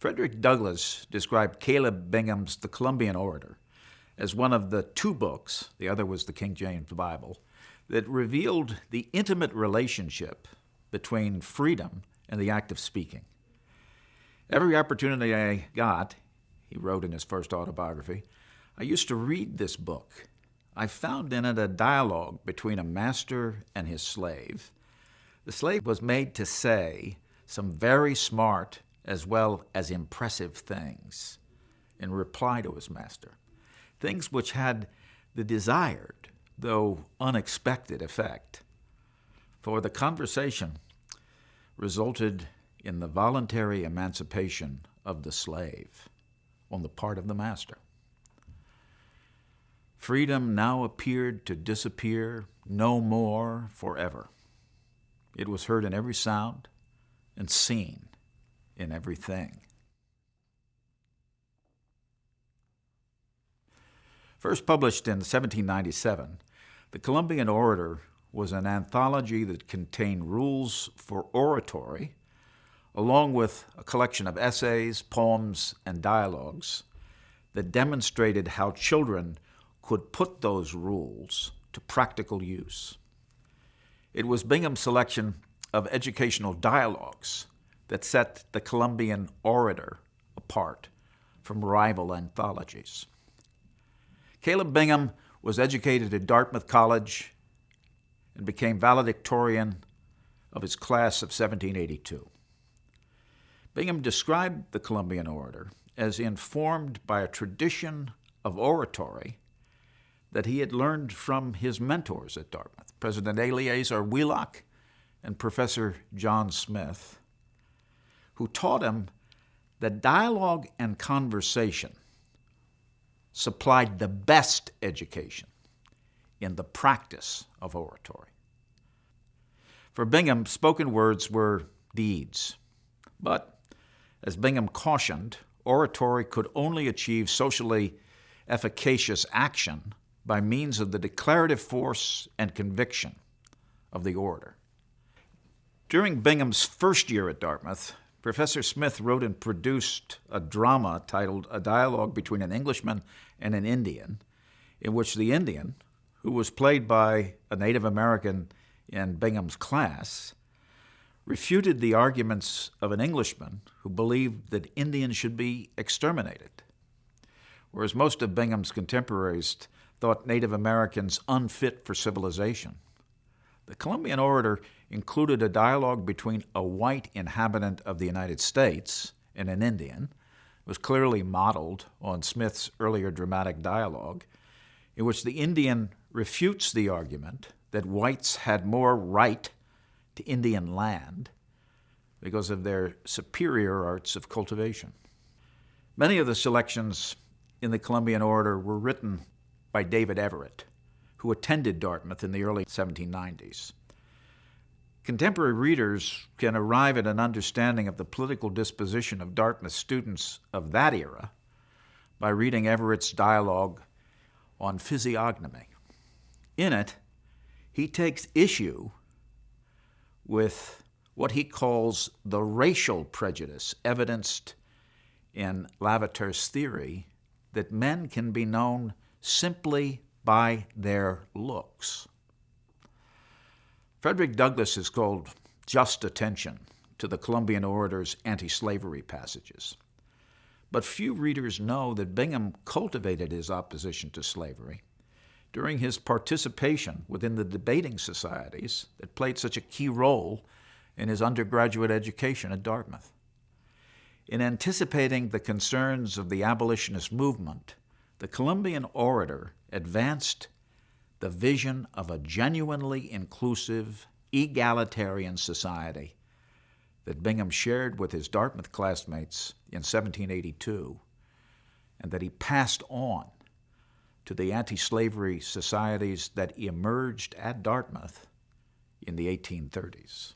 Frederick Douglass described Caleb Bingham's The Columbian Orator as one of the two books, the other was the King James Bible, that revealed the intimate relationship between freedom and the act of speaking. Every opportunity I got, he wrote in his first autobiography, I used to read this book. I found in it a dialogue between a master and his slave. The slave was made to say some very smart as well as impressive things in reply to his master, things which had the desired, though unexpected, effect. For the conversation resulted in the voluntary emancipation of the slave on the part of the master. Freedom now appeared to disappear no more forever. It was heard in every sound and seen in everything. First published in 1797, The Columbian Orator was an anthology that contained rules for oratory, along with a collection of essays, poems, and dialogues that demonstrated how children could put those rules to practical use. It was Bingham's selection of educational dialogues that set The Columbian Orator apart from rival anthologies. Caleb Bingham was educated at Dartmouth College and became valedictorian of his class of 1782. Bingham described The Columbian Orator as informed by a tradition of oratory that he had learned from his mentors at Dartmouth, President Eleazar Wheelock and Professor John Smith, who taught him that dialogue and conversation supplied the best education in the practice of oratory. For Bingham, spoken words were deeds, but as Bingham cautioned, oratory could only achieve socially efficacious action by means of the declarative force and conviction of the orator. During Bingham's first year at Dartmouth, Professor Smith wrote and produced a drama titled A Dialogue Between an Englishman and an Indian, in which the Indian, who was played by a Native American in Bingham's class, refuted the arguments of an Englishman who believed that Indians should be exterminated, whereas most of Bingham's contemporaries thought Native Americans unfit for civilization. The Columbian Orator included a dialogue between a white inhabitant of the United States and an Indian. It was clearly modeled on Smith's earlier dramatic dialogue, in which the Indian refutes the argument that whites had more right to Indian land because of their superior arts of cultivation. Many of the selections in the Columbian Orator were written by David Everett, who attended Dartmouth in the early 1790s. Contemporary readers can arrive at an understanding of the political disposition of Dartmouth students of that era by reading Everett's dialogue on physiognomy. In it, he takes issue with what he calls the racial prejudice evidenced in Lavater's theory that men can be known simply by their looks. Frederick Douglass has called just attention to the Columbian Orator's anti-slavery passages. But few readers know that Bingham cultivated his opposition to slavery during his participation within the debating societies that played such a key role in his undergraduate education at Dartmouth. In anticipating the concerns of the abolitionist movement, the Columbian Orator advanced the vision of a genuinely inclusive, egalitarian society that Bingham shared with his Dartmouth classmates in 1782, and that he passed on to the anti-slavery societies that emerged at Dartmouth in the 1830s.